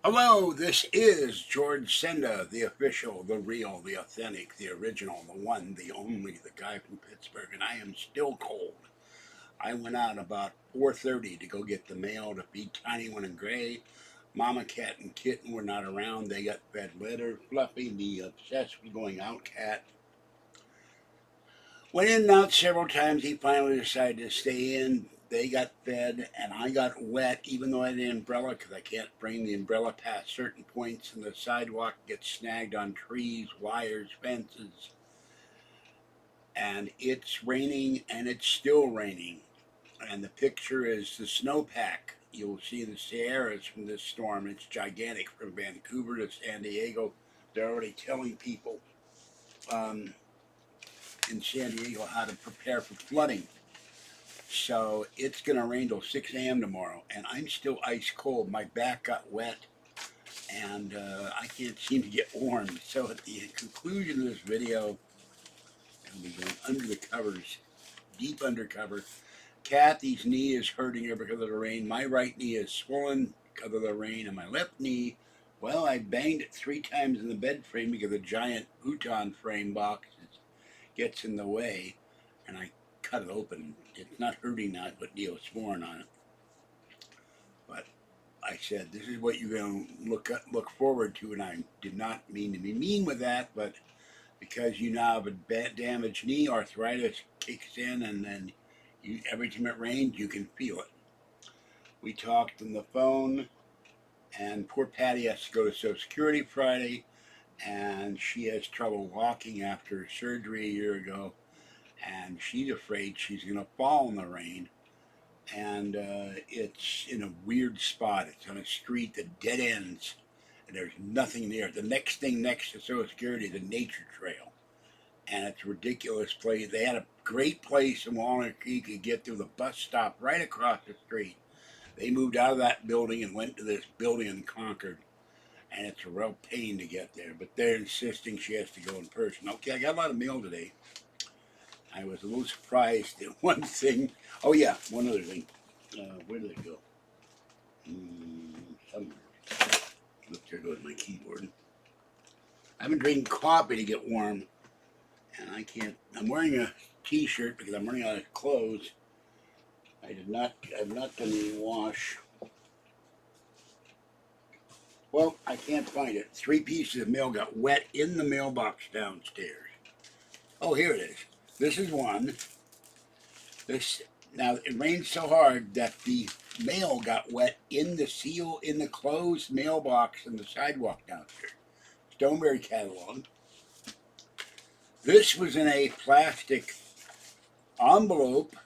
Hello, this is George Senda, the official, the real, the authentic, the original, the one, the only, the guy from Pittsburgh, and I am still cold. I went out about 4:30 to go get the mail to feed Tiny One and Gray. Mama Cat and Kitten were not around. They got fed litter. Fluffy, the obsessed with going out cat, went in and out several times. He finally decided to stay in. They got fed, and I got wet, even though I had an umbrella, because I can't bring the umbrella past certain points, and the sidewalk gets snagged on trees, wires, fences. And it's raining, and it's still raining. And the picture is the snowpack. You'll see the Sierras from this storm. It's gigantic from Vancouver to San Diego. They're already telling people um, in San Diego how to prepare for flooding. So it's going to rain till 6 a.m. tomorrow, and I'm still ice cold. My back got wet, and I can't seem to get warm. So at the conclusion of this video, I'll be going under the covers, deep undercover. Kathy's knee is hurting her because of the rain. My right knee is swollen because of the rain, and my left knee, well, I banged it 3 times in the bed frame because the giant FUTON frame box gets in the way, and I cut it open. It's not hurting now, but Neosporin on it. But I said, this is what you're going to look forward to, and I did not mean to be mean with that, but because you now have a bad damaged knee, arthritis kicks in, and then every time it rains, you can feel it. We talked on the phone, and poor Patty has to go to Social Security Friday, and she has trouble walking after surgery a year ago, and she's afraid she's going to fall in the rain. And it's in a weird spot. It's on a street that dead ends, and there's nothing there. The next thing next to Social Security is a nature trail, and it's a ridiculous place. They had a great place in Walnut Creek to get to the bus stop right across the street. They moved out of that building and went to this building in Concord, and it's a real pain to get there. But they're insisting she has to go in person. Okay, I got a lot of mail today. I was a little surprised at one thing. Oh yeah, one other thing. Where did it go? Somewhere. Look, there goes my keyboard. I've been drinking coffee to get warm, and I can't. I'm wearing a t-shirt because I'm running out of clothes. I've not done any wash. Well, I can't find it. 3 pieces of mail got wet in the mailbox downstairs. Oh, here it is. This is one. Now, it rained so hard that the mail got wet in the closed mailbox in the sidewalk downstairs. Stoneberry catalog. This was in a plastic envelope,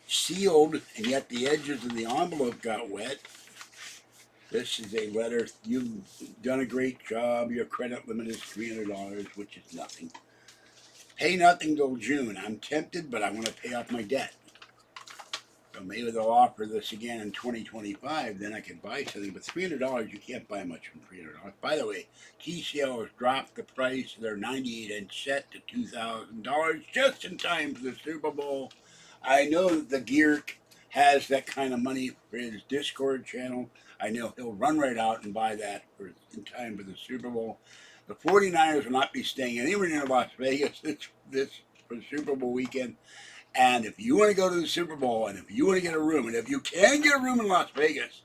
sealed, and yet the edges of the envelope got wet. This is a letter. You've done a great job. Your credit limit is $300, which is nothing. Pay nothing till June. I'm tempted, but I want to pay off my debt. So maybe they'll offer this again in 2025. Then I can buy something. But $300, you can't buy much from $300. By the way, TCL has dropped the price of their 98-inch set to $2,000 just in time for the Super Bowl. I know that the Geek has that kind of money for his Discord channel. I know he'll run right out and buy that in time for the Super Bowl. The 49ers will not be staying anywhere near Las Vegas this for the Super Bowl weekend. And if you want to go to the Super Bowl, and if you want to get a room, and if you can get a room in Las Vegas,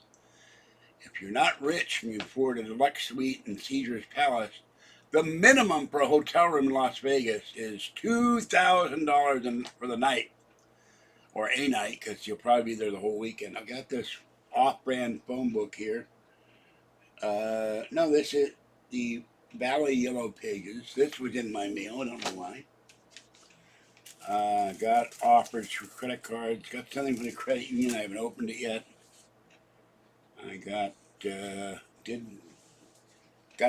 if you're not rich and you afford a deluxe suite in Caesar's Palace, the minimum for a hotel room in Las Vegas is $2,000 for the night, or a night, because you'll probably be there the whole weekend. I got this off-brand phone book here. No, this is the Valley Yellow Pages. This was in my mail. I don't know why. Got offers for credit cards. Got something from the credit union. I haven't opened it yet. I got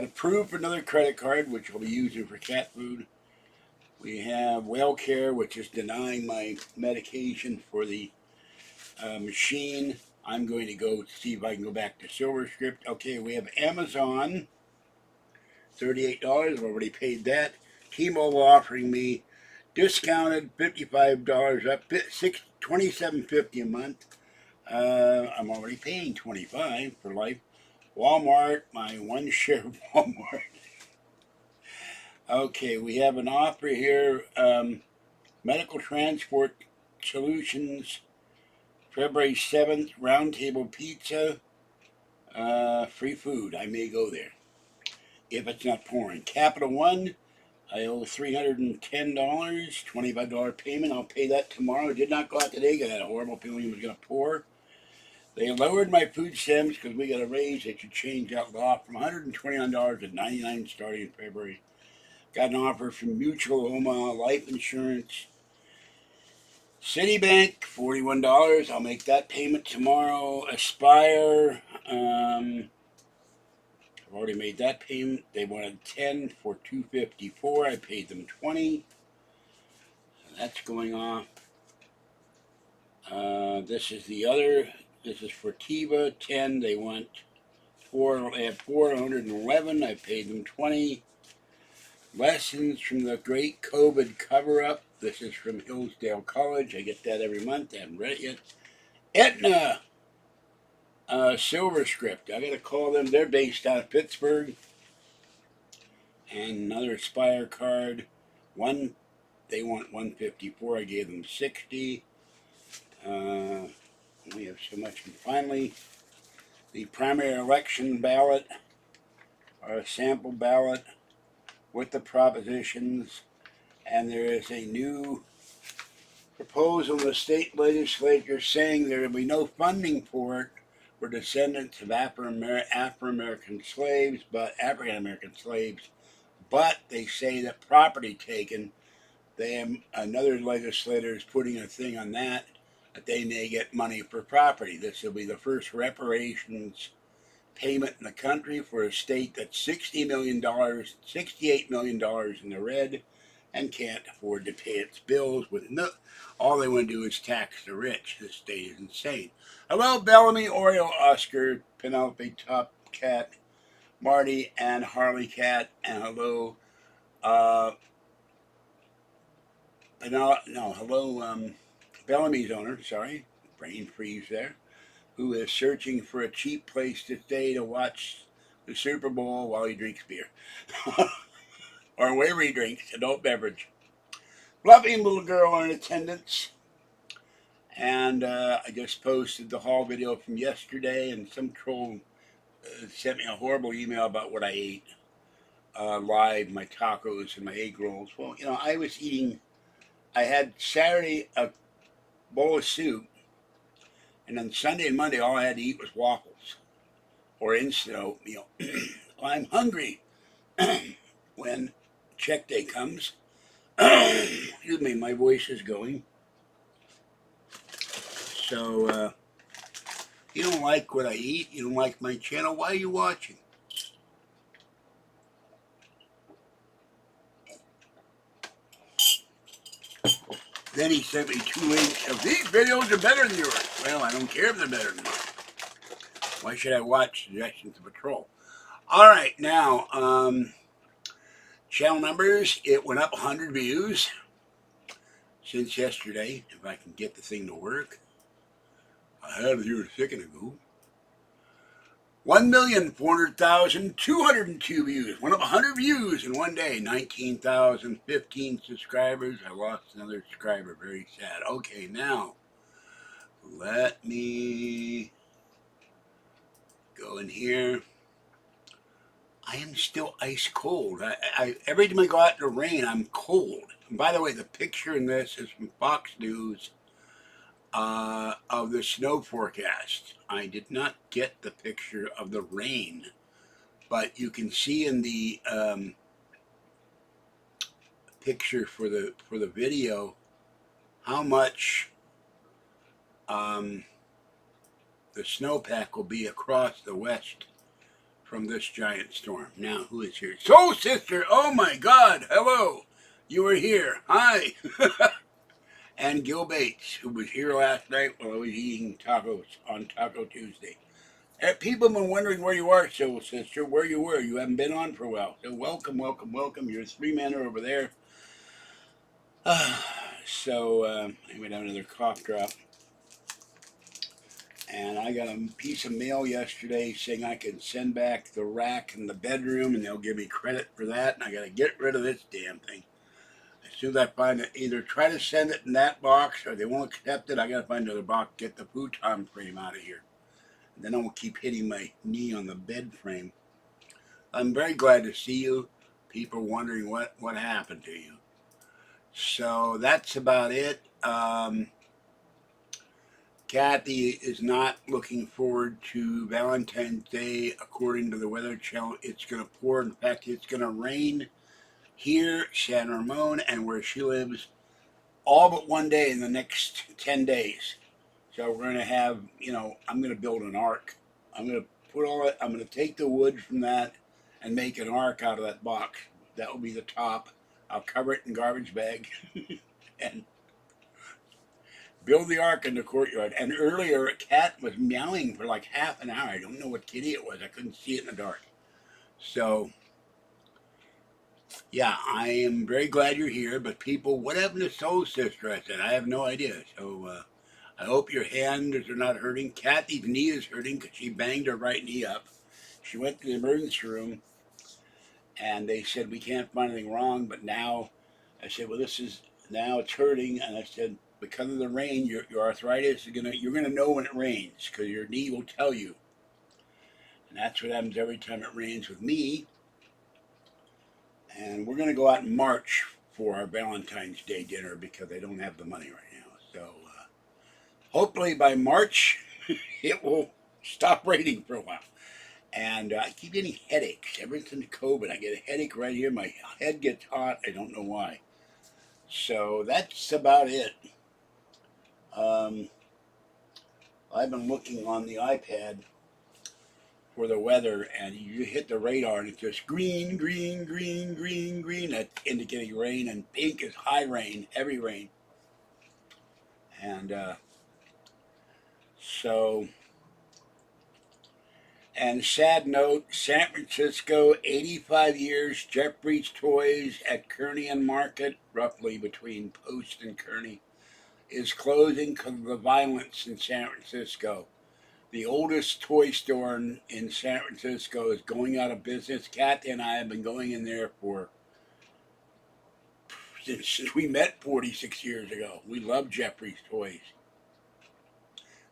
approved for another credit card, which I'll be using for cat food. We have Well Care, which is denying my medication for the machine. I'm going to go see if I can go back to SilverScript. Okay, we have Amazon, $38. I've already paid that. T-Mobile offering me discounted $55 up, $27.50 a month. I'm already paying $25 for life. Walmart, my one share of Walmart. Okay, we have an offer here. Medical Transport Solutions, February 7th, Roundtable Pizza, free food. I may go there if it's not pouring. Capital One, I owe $310, $25 payment. I'll pay that tomorrow. Did not go out today because I had a horrible feeling it was going to pour. They lowered my food stamps because we got a raise. They should change that law from $129 to $99 starting in February. Got an offer from Mutual Omaha Life Insurance. Citibank, $41. I'll make that payment tomorrow. Aspire, I've already made that payment. They wanted 10 for $254. I paid them 20. So that's going off. This is the other. This is for Tiva, 10. They want 4. They have 411. I paid them 20. Lessons from the Great COVID Cover-Up. This is from Hillsdale College. I get that every month. I haven't read it yet. Aetna, Silver Script. I got to call them. They're based out of Pittsburgh. And another Aspire card. They want 154. I gave them 60. We have so much. And finally, the primary election ballot, or a sample ballot with the propositions. And there is a new proposal in the state legislature saying there will be no funding for it for descendants of African-American slaves, but they say that property taken, another legislator is putting a thing on that they may get money for property. This will be the first reparations payment in the country for a state that's $68 million in the red and can't afford to pay its bills with all they want to do is tax the rich. This state is insane. Hello, Bellamy, Oriole, Oscar, Penelope, Top Cat, Marty, and Harley Cat, and hello, Bellamy's owner, sorry, brain freeze there, who is searching for a cheap place to stay to watch the Super Bowl while he drinks beer. Or wherever he drinks, adult beverage. Fluffy little girl in attendance. And I just posted the haul video from yesterday, and some troll sent me a horrible email about what I ate live, my tacos and my egg rolls. Well, I had Saturday a bowl of soup, and then Sunday and Monday all I had to eat was waffles or instant oatmeal. I'm hungry when check day comes. Excuse me, my voice is going. So, you don't like what I eat, you don't like my channel, why are you watching? Then he sent me 2 links of these videos are better than yours. Well, I don't care if they're better than mine. Why should I watch suggestions of a troll? All right, now, channel numbers, it went up 100 views since yesterday, if I can get the thing to work. I had it here a second ago. 1,400,202 views. Went up 100 views in one day. 19,015 subscribers. I lost another subscriber. Very sad. Okay, now let me go in here. I am still ice cold. Every time I go out in the rain, I'm cold. And by the way, the picture in this is from Fox News of the snow forecast. I did not get the picture of the rain, but you can see in the picture for the video how much the snowpack will be across the west from this giant storm. Now, who is here? Soul Sister! Oh my God! Hello! You were here. Hi! And Gil Bates, who was here last night while I was eating tacos on Taco Tuesday. People have been wondering where you are, Soul Sister, where you were. You haven't been on for a while. So welcome, welcome, welcome. Your 3 men are over there. I'm going to have another cough drop. And I got a piece of mail yesterday saying I can send back the rack in the bedroom and they'll give me credit for that. And I got to get rid of this damn thing. As soon as I find it, either try to send it in that box or they won't accept it, I got to find another box, get the futon frame out of here. And then I won't keep hitting my knee on the bed frame. I'm very glad to see you. People wondering what happened to you. So that's about it. Kathy is not looking forward to Valentine's Day. According to the Weather Channel, it's going to pour. In fact, it's going to rain here, San Ramon, and where she lives, all but one day in the next 10 days. So we're going to have, I'm going to build an ark. I'm going to take the wood from that and make an ark out of that box. That will be the top. I'll cover it in garbage bag and build the ark in the courtyard. And earlier, a cat was meowing for like half an hour. I don't know what kitty it was. I couldn't see it in the dark. So, yeah, I am very glad you're here. But people, what happened to Soul Sister? I said, I have no idea. So, I hope your hands are not hurting. Kathy's knee is hurting because she banged her right knee up. She went to the emergency room, and they said, we can't find anything wrong. But now, I said, well, now it's hurting. And I said, because of the rain, your arthritis you're gonna know when it rains because your knee will tell you. And that's what happens every time it rains with me. And we're gonna go out in March for our Valentine's Day dinner because I don't have the money right now. So hopefully by March it will stop raining for a while. And I keep getting headaches ever since COVID. I get a headache right here. My head gets hot. I don't know why. So that's about it. I've been looking on the iPad for the weather, and you hit the radar, and it's just green, green, green, green, green. That's indicating rain, and pink is high rain, heavy rain. And and sad note, San Francisco, 85 years, Jeffrey's Toys at Kearny and Market, roughly between Post and Kearny, is closing because of the violence in San Francisco. The oldest toy store in San Francisco is going out of business. Kathy and I have been going in there since we met 46 years ago. We love Jeffrey's Toys.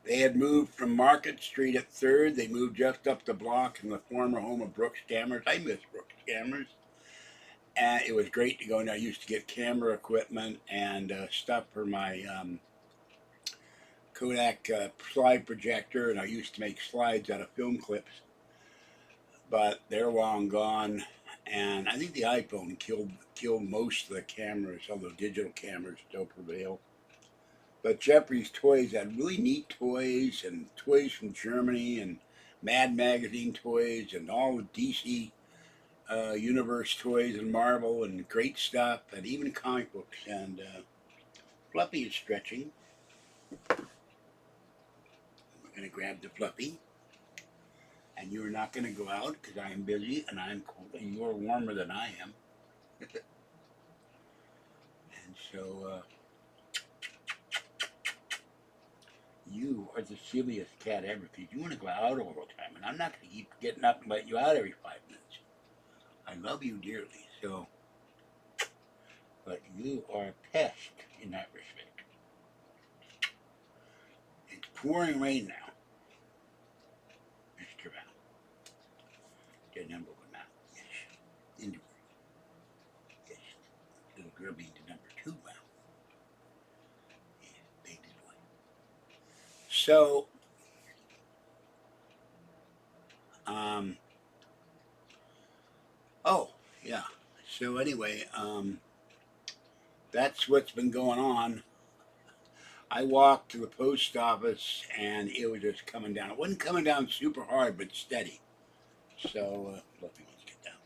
They had moved from Market Street at 3rd. They moved just up the block from the former home of Brooks Cameras. I miss Brooks Cameras. And it was great to go in there. I used to get camera equipment and stuff for my Kodak slide projector, and I used to make slides out of film clips, but they're long gone, and I think the iPhone killed most of the cameras, although digital cameras still prevail. But Jeffrey's Toys had really neat toys, and toys from Germany, and Mad Magazine toys, and all the DC Universe toys, and Marvel, and great stuff, and even comic books, and Fluffy is stretching. We're going to grab the Fluffy, and you're not going to go out because I am busy and I'm cold and you're warmer than I am. And so you are the silliest cat ever because you want to go out all the time, and I'm not going to keep getting up and letting you out every 5 minutes. I love you dearly, so, but you are a pest in that respect. It's pouring rain now. Mr. Val. The number one now. Yes. Indoor. Yes. Little girl being the number 2 Val. Yeah, baby boy. So, oh, yeah. So anyway, that's what's been going on. I walked to the post office and it was just coming down. It wasn't coming down super hard, but steady. So, let me get down.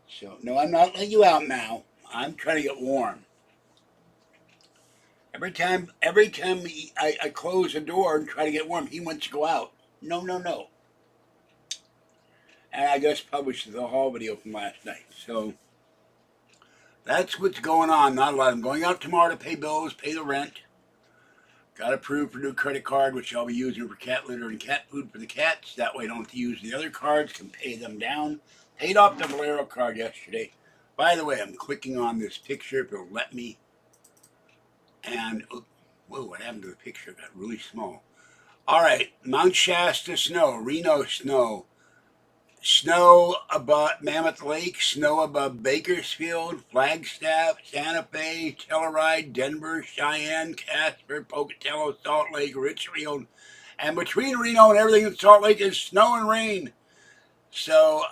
So, no, I'm not letting you out now. I'm trying to get warm. Every time I close the door and try to get warm, he wants to go out. No, no, no. And I just published the haul video from last night. So, that's what's going on. Not a lot. I'm going out tomorrow to pay bills, pay the rent. Got approved for new credit card, which I'll be using for cat litter and cat food for the cats. That way I don't have to use the other cards, can pay them down. Paid off the Valero card yesterday. By the way, I'm clicking on this picture if it'll let me. And, oh, whoa, what happened to the picture? It got really small. All right, Mount Shasta snow, Reno snow. Snow above Mammoth Lake, snow above Bakersfield, Flagstaff, Santa Fe, Telluride, Denver, Cheyenne, Casper, Pocatello, Salt Lake, Richfield, and between Reno and everything in Salt Lake is snow and rain. So,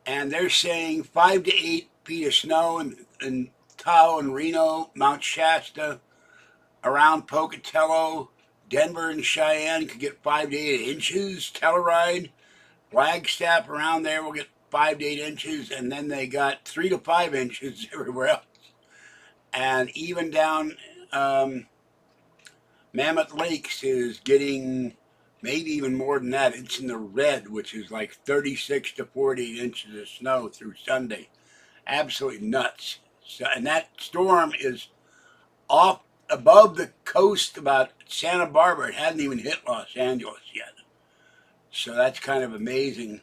and they're saying 5 to 8 feet of snow in Tahoe and Reno, Mount Shasta, around Pocatello, Denver and Cheyenne could get 5 to 8 inches. Telluride, Flagstaff around there will get 5 to 8 inches, and then they got 3 to 5 inches everywhere else. And even down Mammoth Lakes is getting maybe even more than that. It's in the red, which is like 36 to 48 inches of snow through Sunday. Absolutely nuts. So, and that storm is off above the coast about Santa Barbara. It hadn't even hit Los Angeles yet. So that's kind of amazing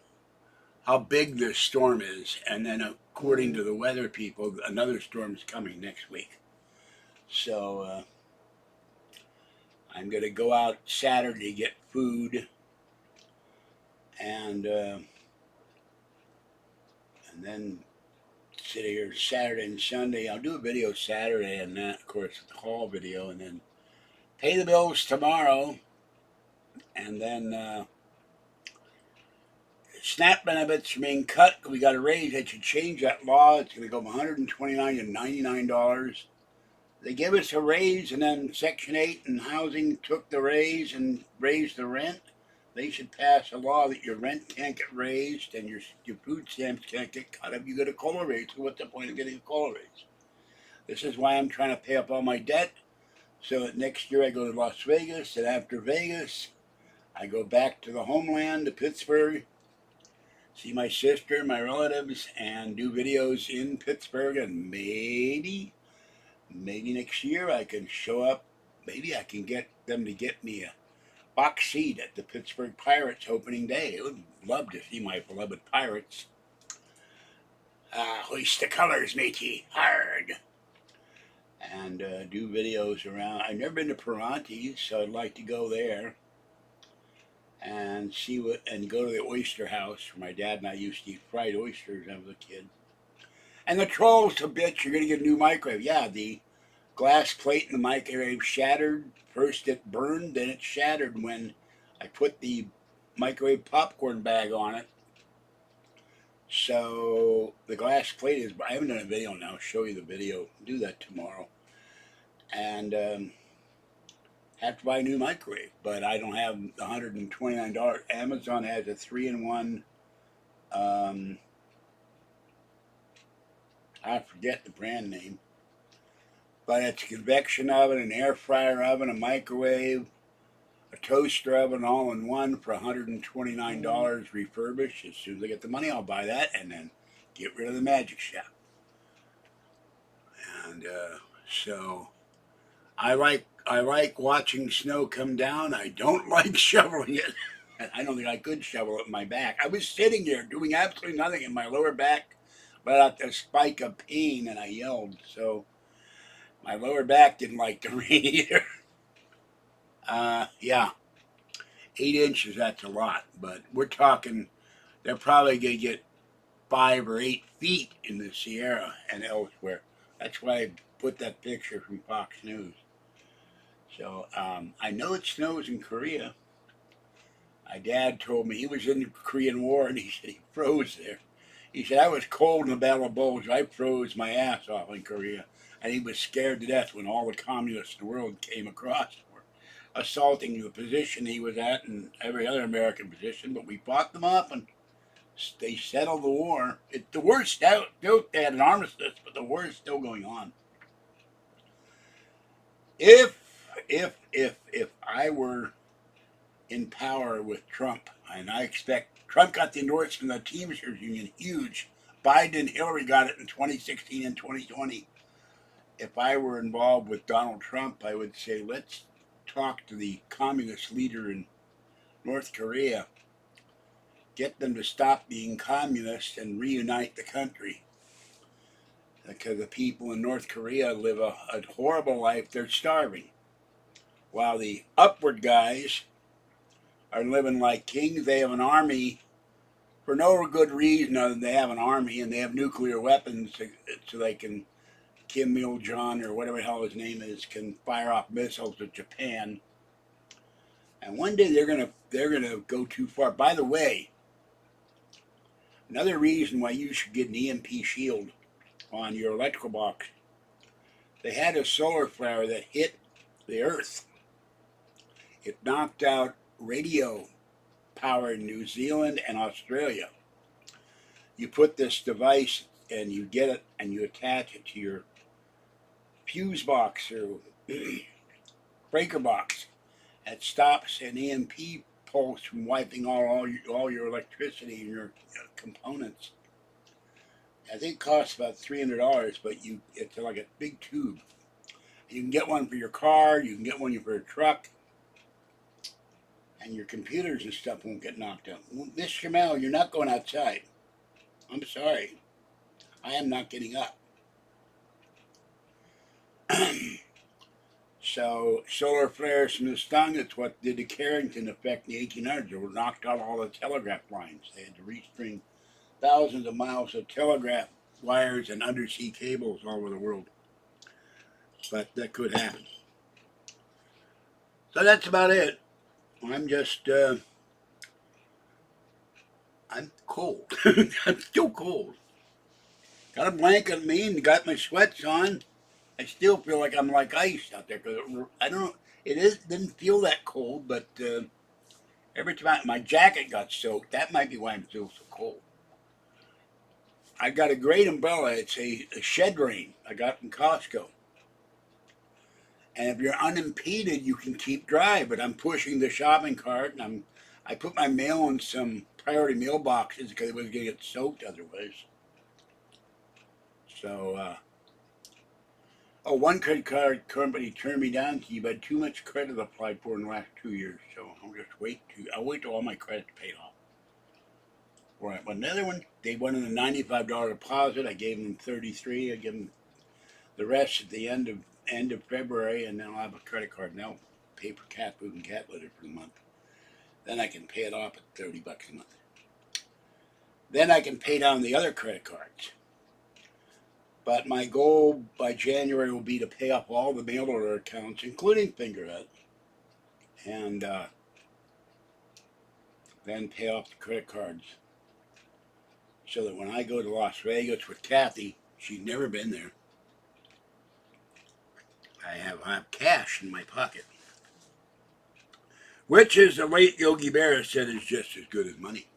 how big this storm is. And then according to the weather people, another storm is coming next week. So I'm going to go out Saturday to get food, and then sit here Saturday and Sunday. I'll do a video Saturday, and that, of course, the haul video, and then pay the bills tomorrow, and then SNAP benefits are being cut. We got a raise. They should change that law. It's going to go from $129 to $99. They give us a raise, and then Section 8 and housing took the raise and raised the rent. They should pass a law that your rent can't get raised and your food stamps can't get cut if you get a COLA raise. So what's the point of getting a COLA raise? This is why I'm trying to pay up all my debt, so that next year I go to Las Vegas, and after Vegas, I go back to the homeland, to Pittsburgh, see my sister, my relatives, and do videos in Pittsburgh, and maybe next year I can show up. Maybe I can get them to get me a box seat at the Pittsburgh Pirates opening day. I would love to see my beloved Pirates. Hoist the colors, matey. Hard. And do videos around. I've never been to Perante's, so I'd like to go there and see what, and go to the oyster house where my dad and I used to eat fried oysters when I was a kid. And the trolls a bitch, you're going to get a new microwave. Yeah, the glass plate in the microwave shattered. First it burned, then it shattered when I put the microwave popcorn bag on it. So the glass plate is, I haven't done a video now, I'll show you the video. I'll do that tomorrow. And have to buy a new microwave, but I don't have the $129. Amazon has a 3-in-1, I forget the brand name, but it's a convection oven, an air fryer oven, a microwave, a toaster oven, all in one for $129 refurbished. As soon as I get the money, I'll buy that and then get rid of the Magic Shop. And so I like watching snow come down. I don't like shoveling it. I don't think I could shovel it with my back. I was sitting there doing absolutely nothing, and my lower back let out the spike of pain, and I yelled. So my lower back didn't like the rain either. Yeah, 8 inches, that's a lot, but we're talking, they're probably going to get 5 or 8 feet in the Sierra and elsewhere. That's why I put that picture from Fox News. So I know it snows in Korea. My dad told me he was in the Korean War, and he said he froze there. He said, I was cold in the Battle of Bulge. I froze my ass off in Korea. And he was scared to death when all the communists in the world came across for assaulting the position he was at and every other American position. But we fought them up, and they settled the war. The war's still, they had an armistice, but the war is still going on. If I were in power with Trump, and I expect Trump got the endorsement of the Teamsters Union, huge. Biden and Hillary got it in 2016 and 2020. if I were involved with Donald Trump, I would say, let's talk to the communist leader in North Korea, get them to stop being communist and reunite the country. Because the people in North Korea live a horrible life. They're starving. While the upward guys are living like kings. They have an army for no good reason other than they have an army and they have nuclear weapons so they can, Kim Il-jong or whatever the hell his name is, can fire off missiles at Japan. And one day they're gonna go too far. By the way, another reason why you should get an EMP shield on your electrical box. They had a solar flare that hit the Earth. It knocked out radio power in New Zealand and Australia. You put this device and you get it and you attach it to your fuse box or breaker box. It stops an EMP pulse from wiping all your electricity and your components. I think it costs about $300, but it's like a big tube. You can get one for your car, you can get one for a truck, and your computers and stuff won't get knocked out. Mr. Mel, you're not going outside. I'm sorry. I am not getting up. So, solar flares from the sun, it's what did the Carrington effect in the 1800s. They knocked out all the telegraph lines. They had to restring thousands of miles of telegraph wires and undersea cables all over the world. But that could happen. So that's about it. I'm just, I'm cold. I'm still cold. Got a blanket on me and got my sweats on. I still feel like I'm like ice out there because I don't know. Didn't feel that cold, but every time my jacket got soaked, that might be why I'm still so cold. I got a great umbrella. It's a shed rain I got from Costco. And if you're unimpeded, you can keep dry. But I'm pushing the shopping cart, and I put my mail in some priority mail boxes because it was going to get soaked otherwise. So, one credit card company turned me down to you, but too much credit applied for in the last 2 years. So I'll wait till all my credit's paid off. Right, but another one, they wanted a $95 deposit. I gave them $33. I give them the rest at the end of February, and then I'll have a credit card. And they'll pay for cat food and cat litter for the month. Then I can pay it off at $30 a month. Then I can pay down the other credit cards. But my goal by January will be to pay off all the mail order accounts, including Fingerhut, and then pay off the credit cards. So that when I go to Las Vegas with Kathy, she's never been there, I have cash in my pocket. Which, as the late Yogi Berra said, is just as good as money.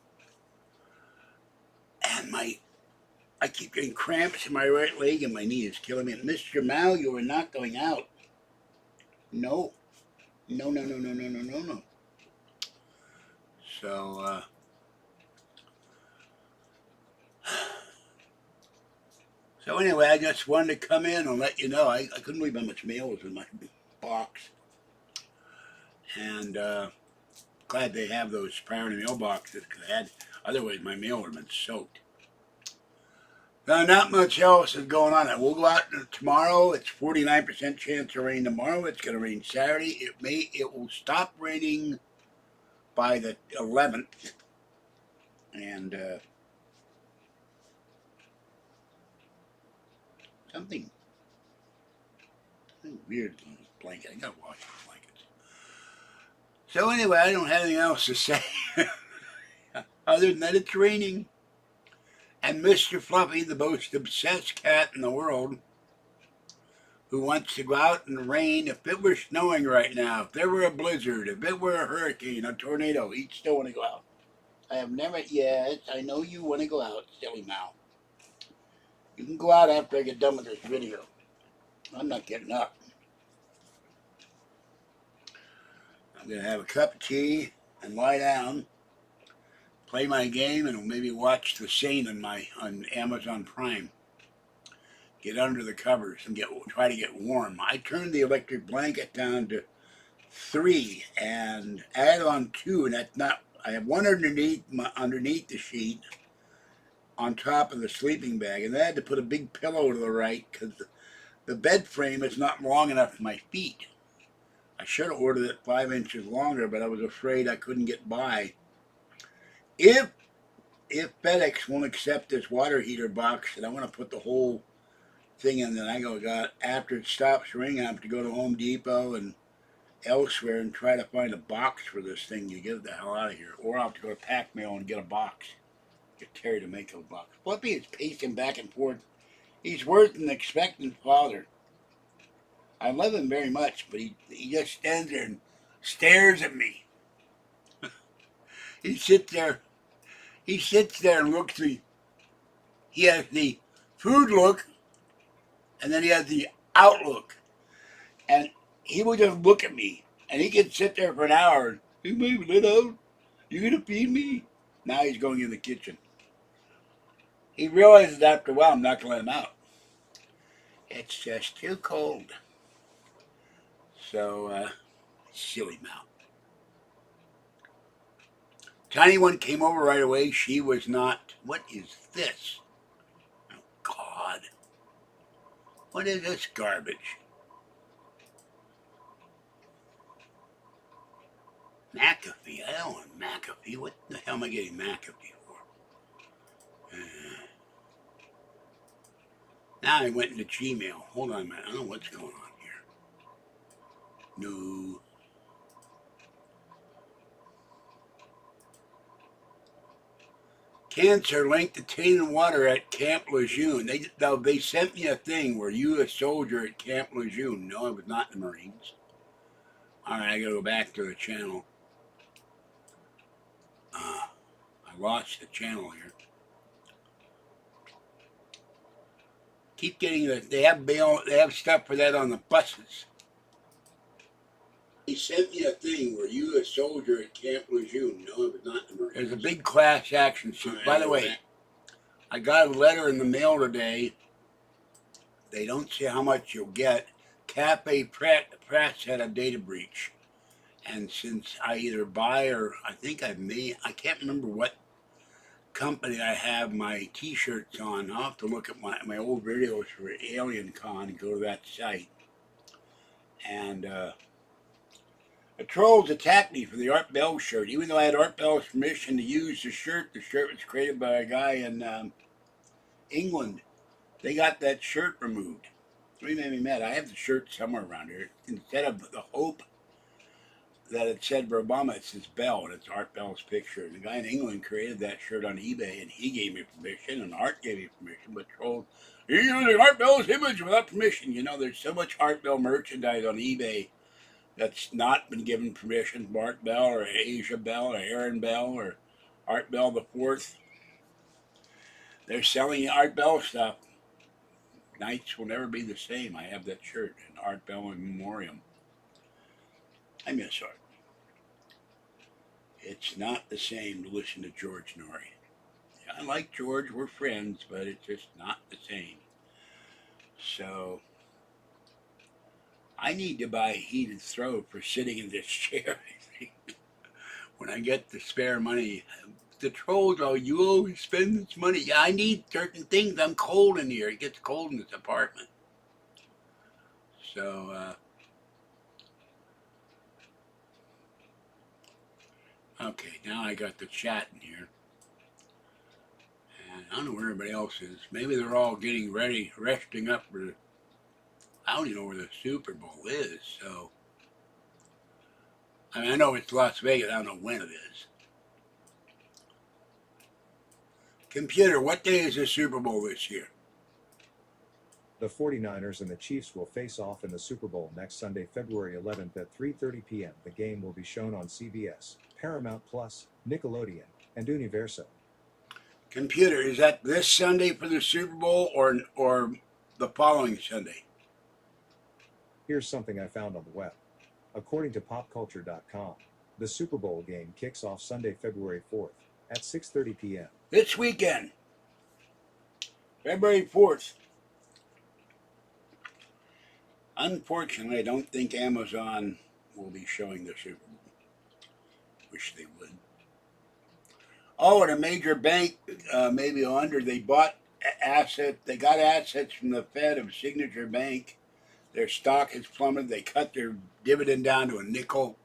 And I keep getting cramps in my right leg and my knee is killing me. Mr. Mao, you are not going out. No. No. So anyway, I just wanted to come in and let you know. I couldn't believe how much mail was in my box. And glad they have those priority mail boxes, because otherwise my mail would have been soaked. Now, not much else is going on. We'll go out tomorrow. It's 49% chance of rain tomorrow. It's going to rain Saturday. It will stop raining by the 11th. And something weird on this blanket. I gotta wash the blankets. So anyway, I don't have anything else to say other than that it's raining. And Mr. Fluffy, the most obsessed cat in the world, who wants to go out in the rain. If it were snowing right now, if there were a blizzard, if it were a hurricane, a tornado, he'd still want to go out. I have never, yes, I know you want to go out, silly mouth. You can go out after I get done with this video. I'm not getting up. I'm going to have a cup of tea and lie down, play my game, and maybe watch The Saint on Amazon Prime. get under the covers and try to get warm. I turned the electric blanket down to 3 and added on 2, and that's not. I have one underneath the sheet, on top of the sleeping bag, and I had to put a big pillow to the right because the bed frame is not long enough for my feet. I should have ordered it 5 inches longer, but I was afraid I couldn't get by. If FedEx won't accept this water heater box, and I want to put the whole thing in, then after it stops ringing, I have to go to Home Depot and elsewhere and try to find a box for this thing to get it the hell out of here. Or I'll have to go to Pack Mail and get a box. Get Terry to make a box. Flippy is pacing back and forth. He's worse than an expectant father. I love him very much, but he just stands there and stares at me. He sits there and looks at me. He has the food look, and then he has the outlook. And he will just look at me, and he can sit there for an hour. You maybe let out? You gonna feed me? Now he's going in the kitchen. He realizes after a while I'm not gonna let him out. It's just too cold. So, silly mouth. Tiny one came over right away. She was not. What is this? Oh, God. What is this garbage? McAfee. I don't want McAfee. What the hell am I getting McAfee for? Now I went into Gmail. Hold on a minute. I don't know what's going on here. No. Cancer linked to tainted water at Camp Lejeune. They sent me a thing. Were you a soldier at Camp Lejeune? No, I was not in the Marines. All right, I gotta go back to the channel. I lost the channel here. Keep getting that. They have stuff for that on the buses. He sent me a thing. Were you a soldier at Camp Lejeune? No, I was not in the Marines. There's a big class action suit. By the way, I got a letter in the mail today. They don't say how much you'll get. Cafe Press had a data breach. And since I either buy or I can't remember what company I have my t-shirts on. I'll have to look at my old videos for Alien Con and go to that site. And the trolls attacked me for the Art Bell shirt. Even though I had Art Bell's permission to use the shirt was created by a guy in England. They got that shirt removed. It made me mad. I have the shirt somewhere around here. Instead of the hope that it said for Obama, it says Bell, and it's Art Bell's picture. The guy in England created that shirt on eBay, and he gave me permission, and Art gave me permission, but trolls, you're using Art Bell's image without permission. You know, there's so much Art Bell merchandise on eBay that's not been given permission. Art Bell, or Asia Bell, or Aaron Bell, or Art Bell the Fourth. They're selling Art Bell stuff. Nights will never be the same. I have that shirt, an Art Bell in memoriam. I miss Art. It's not the same to listen to George Norrie. Yeah, I like George, we're friends, but it's just not the same. So, I need to buy a heated throat for sitting in this chair, I think. When I get the spare money, the trolls, oh, you always spend this money. Yeah, I need certain things. I'm cold in here. It gets cold in this apartment. So, okay, now I got the chat in here. And I don't know where everybody else is. Maybe they're all getting ready, resting up for the, I don't even know where the Super Bowl is, so. I mean, I know it's Las Vegas. I don't know when it is. Computer, what day is the Super Bowl this year? The 49ers and the Chiefs will face off in the Super Bowl next Sunday, February 11th at 3:30 p.m. The game will be shown on CBS, Paramount Plus, Nickelodeon, and Universo. Computer, is that this Sunday for the Super Bowl or the following Sunday? Here's something I found on the web. According to popculture.com, the Super Bowl game kicks off Sunday, February 4th at 6:30 p.m. This weekend, February 4th. Unfortunately, I don't think Amazon will be showing the Super Bowl. Wish they would. Oh, and a major bank, maybe under, they bought asset. They got assets from the Fed of Signature Bank. Their stock has plummeted. They cut their dividend down to a nickel.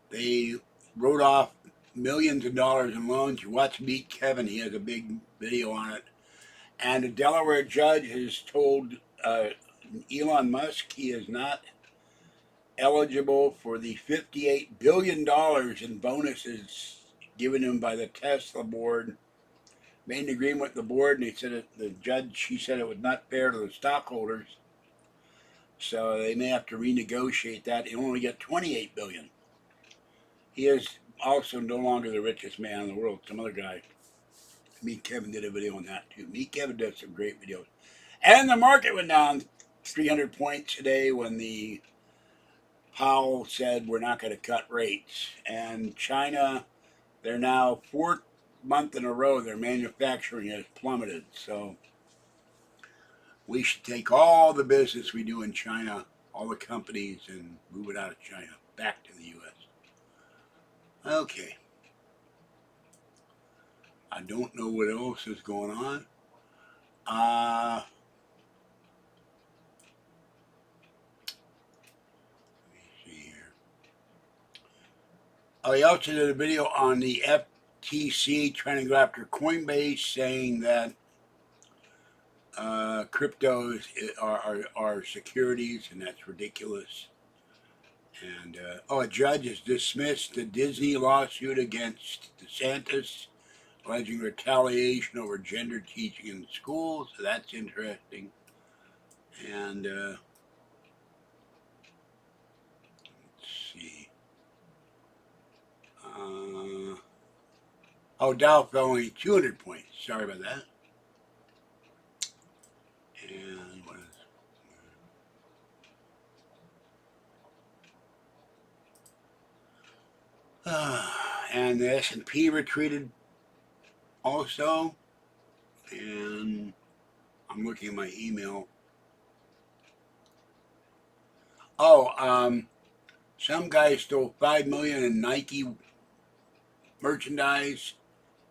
They wrote off millions of dollars in loans. You watch Meet Kevin, he has a big video on it. And a Delaware judge has told Elon Musk he is not eligible for the $58 billion in bonuses given him by the Tesla board. Made an agreement with the board, and he said the judge, she said it was not fair to the stockholders, so they may have to renegotiate that. He'll only get $28 billion. He is also no longer the richest man in the world. Some other guy. Meet Kevin did a video on that too. Meet Kevin does some great videos. And the market went down 300 points today when the Powell said we're not going to cut rates. And China, they're now fourth month in a row their manufacturing has plummeted. So we should take all the business we do in China, all the companies, and move it out of China back to the U.S. Okay. I don't know what else is going on. Let me see here. Oh, he also did a video on the FTC trying to go after Coinbase, saying that cryptos are securities, and that's ridiculous. And a judge has dismissed the Disney lawsuit against DeSantis, alleging retaliation over gender teaching in schools. So that's interesting. And let's see. Dow fell only 200 points. Sorry about that. And what is? And the S&P retreated also. And I'm looking at my email. Some guy stole $5 million in Nike merchandise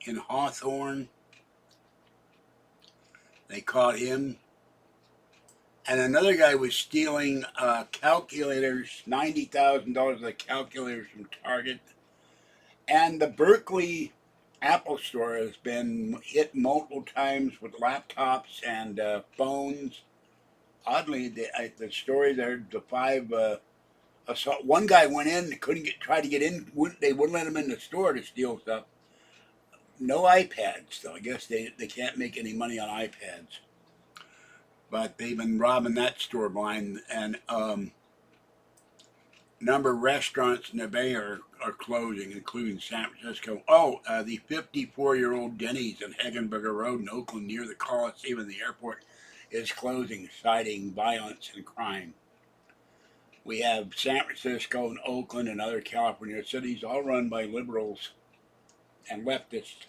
in Hawthorne. They caught him. And another guy was stealing calculators, $90,000 of calculators from Target. And the Berkeley Apple Store has been hit multiple times with laptops and phones. Oddly, the story there, the five assault. One guy went in, tried to get in. They wouldn't let him in the store to steal stuff. No iPads, though. I guess they can't make any money on iPads. But they've been robbing that store blind, and number of restaurants in the Bay are closing, including San Francisco. The 54-year-old Denny's on Hagenberger Road in Oakland near the Coliseum and the airport is closing, citing violence and crime. We have San Francisco and Oakland and other California cities all run by liberals and leftists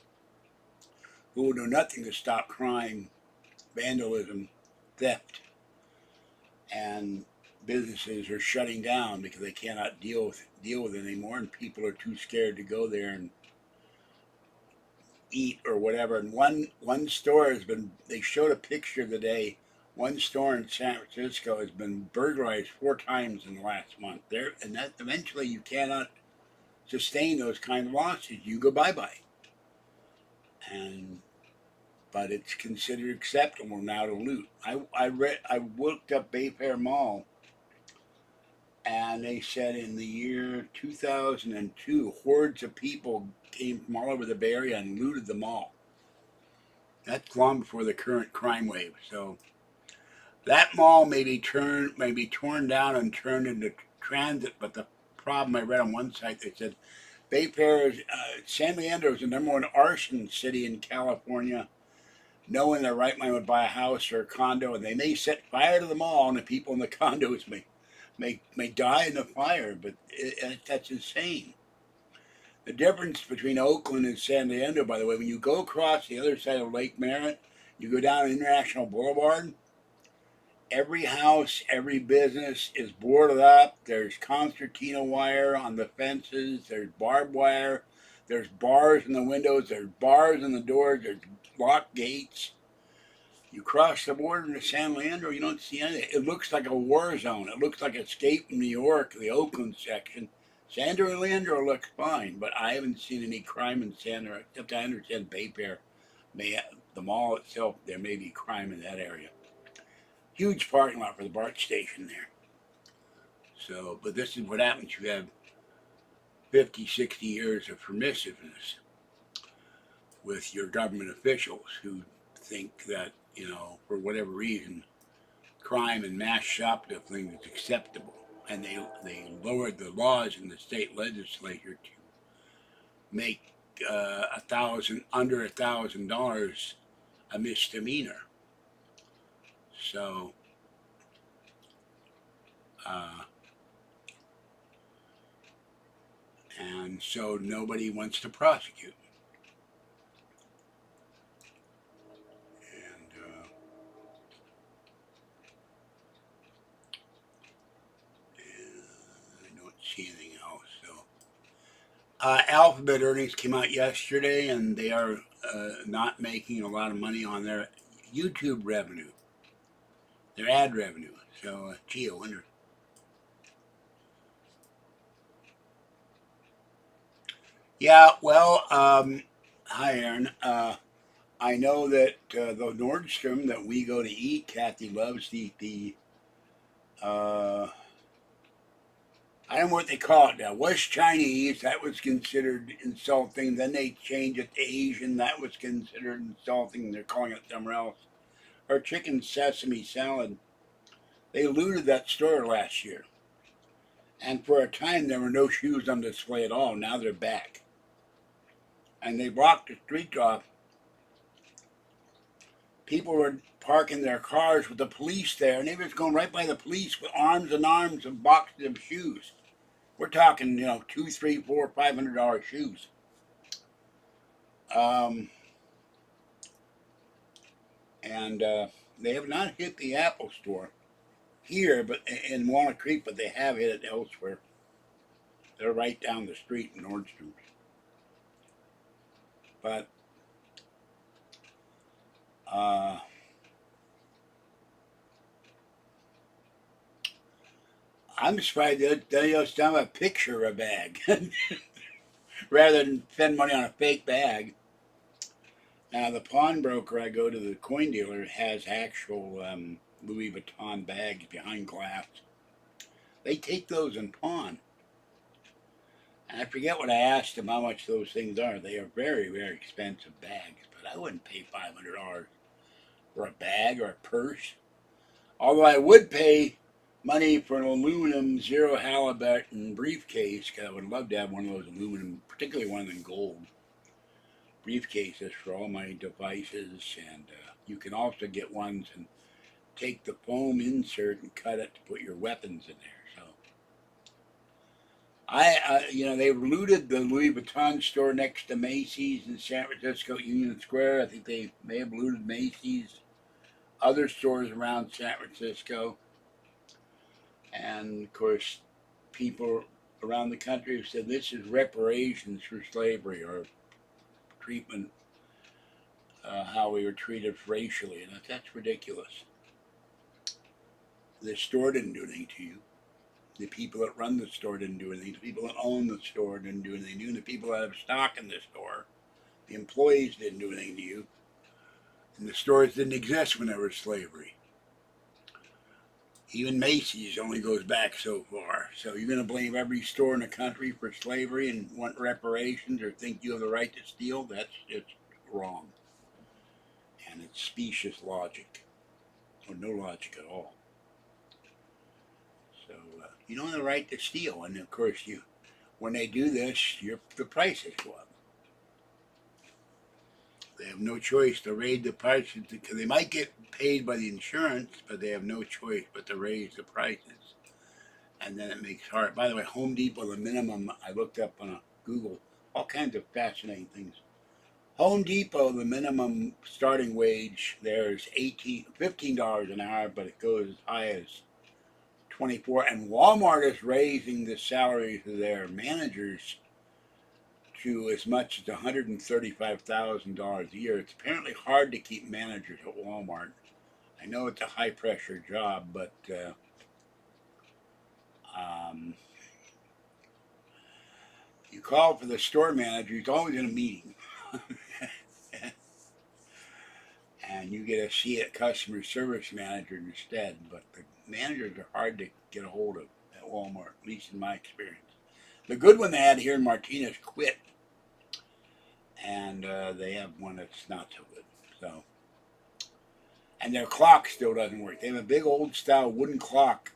who will do nothing to stop crime, vandalism, theft, and businesses are shutting down because they cannot deal with it anymore, and people are too scared to go there and eat or whatever. And one store has been, they showed a picture today, one store in San Francisco has been burglarized 4 times in the last month. And that eventually you cannot sustain those kind of losses. You go bye-bye. But it's considered acceptable now to loot. I looked up Bayfair Mall, and they said in the year 2002, hordes of people came from all over the Bay Area and looted the mall. That's long before the current crime wave. So that mall may be torn down and turned into transit. But the problem, I read on one site, they said Bayfair, San Leandro is the #1 arson city in California. No one in their right mind would buy a house or a condo, and they may set fire to the mall, and the people in the condos may die in the fire. But that's insane. The difference between Oakland and San Leandro, by the way, when you go across the other side of Lake Merritt, you go down International Boulevard, Every house, every business is boarded up. There's concertina wire on the fences. There's barbed wire. There's bars in the windows. There's bars in the doors. There's locked gates. You cross the border into San Leandro, you don't see anything. It looks like a war zone. It looks like Escape from New York, the Oakland section. San Leandro looks fine, but I haven't seen any crime in San, except I understand Bay Pier the mall itself, there may be crime in that area. Huge parking lot for the BART station there. So, but this is what happens. You have 50, 60 years of permissiveness with your government officials who think that, for whatever reason, crime and mass shoplifting is acceptable. And they lowered the laws in the state legislature to make under $1,000 a misdemeanor. So, and so nobody wants to prosecute. And I don't see anything else. So, Alphabet earnings came out yesterday, and they are not making a lot of money on their YouTube revenue, their ad revenue. So, gee, I wonder. Yeah, well, hi, Aaron. I know that the Nordstrom that we go to eat, Kathy loves to eat I don't know what they call it now. Was Chinese, that was considered insulting. Then they changed it to Asian, that was considered insulting. They're calling it somewhere else. Or chicken sesame salad. They looted that store last year. And for a time, there were no shoes on display at all. Now they're back. And they blocked the streets off. People were parking their cars with the police there, and they were going right by the police with arms and arms of boxes of shoes. We're talking, $2, $3, $4, $500 shoes. And they have not hit the Apple Store here, but in Walnut Creek, but they have hit it elsewhere. They're right down the street in Nordstrom's. But I'm surprised they just have a picture of a bag rather than spend money on a fake bag. Now, the pawnbroker I go to, the coin dealer, has actual Louis Vuitton bags behind glass. They take those and pawn. And I forget what I asked them how much those things are. They are very, very expensive bags, but I wouldn't pay $500 for a bag or a purse. Although I would pay money for an aluminum zero Halliburton briefcase, because I would love to have one of those aluminum, particularly one in gold briefcases for all my devices. And you can also get ones and take the foam insert and cut it to put your weapons in there. So they looted the Louis Vuitton store next to Macy's in San Francisco, Union Square. I think they may have looted Macy's, other stores around San Francisco. And of course, people around the country have said this is reparations for slavery, or treatment, how we were treated racially. And that's ridiculous. The store didn't do anything to you. The people that run the store didn't do anything. The people that own the store didn't do anything. The people that have stock in the store, the employees didn't do anything to you. And the stores didn't exist when there was slavery. Even Macy's only goes back so far. So you're going to blame every store in the country for slavery and want reparations or think you have the right to steal? That's just wrong. And it's specious logic. Or no logic at all. So you don't have the right to steal. And of course, when they do this, the prices go up. They have no choice to raise the prices, because they might get paid by the insurance, but they have no choice but to raise the prices. And then it makes it hard. By the way, Home Depot, the minimum, I looked up on Google, all kinds of fascinating things. Home Depot, the minimum starting wage there is $15 an hour, but it goes as high as 24. And Walmart is raising the salaries of their managers to as much as $135,000 a year. It's apparently hard to keep managers at Walmart. I know it's a high pressure job, but you call for the store manager, he's always in a meeting. And you get a see it customer service manager instead. But the managers are hard to get a hold of at Walmart, at least in my experience. The good one they had here in Martinez quit, and they have one that's not so good. So, and their clock still doesn't work. They have a big old style wooden clock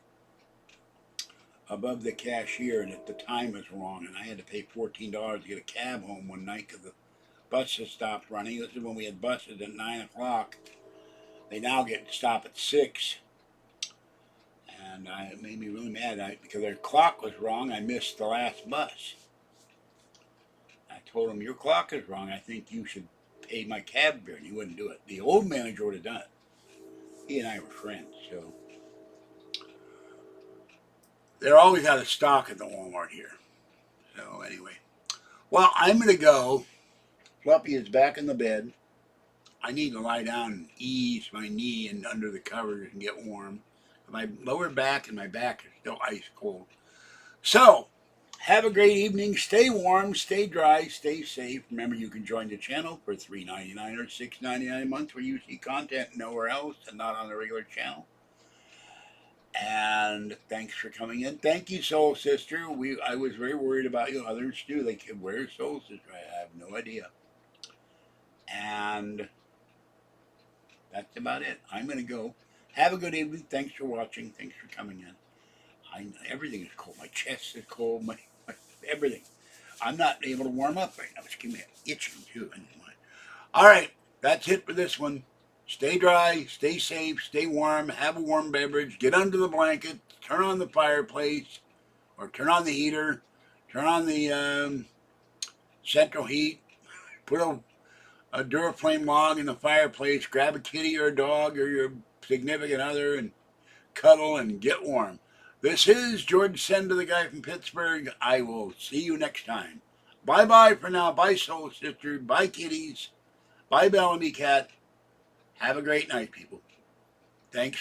above the cashier, and at the time was wrong, and I had to pay $14 to get a cab home one night because the buses stopped running. This is when we had buses at 9 o'clock. They now get to stop at 6. And it made me really mad because their clock was wrong. I missed the last bus. I told him, your clock is wrong. I think you should pay my cab fare. And he wouldn't do it. The old manager would have done it. He and I were friends, so. They're always out of stock at the Walmart here. So anyway. Well, I'm going to go. Fluffy is back in the bed. I need to lie down and ease my knee and under the covers and get warm. My lower back and my back are still ice cold. So, have a great evening. Stay warm, stay dry, stay safe. Remember, you can join the channel for $3.99 or $6.99 a month where you see content nowhere else and not on the regular channel. And thanks for coming in. Thank you, Soul Sister. I was very worried about you. Others do. They could wear Soul Sister. I have no idea. And that's about it. I'm going to go. Have a good evening. Thanks for watching. Thanks for coming in. Everything is cold. My chest is cold. My everything. I'm not able to warm up right now. It's giving me itching too. All right. That's it for this one. Stay dry. Stay safe. Stay warm. Have a warm beverage. Get under the blanket. Turn on the fireplace. Or turn on the heater. Turn on the central heat. Put a Duraflame log in the fireplace. Grab a kitty or a dog or your significant other and cuddle and get warm. This is George Senda, the guy from Pittsburgh. I will see you next time. Bye-bye for now. Bye, Soul Sister. Bye, kitties. Bye, Bellamy Cat. Have a great night, people. Thanks for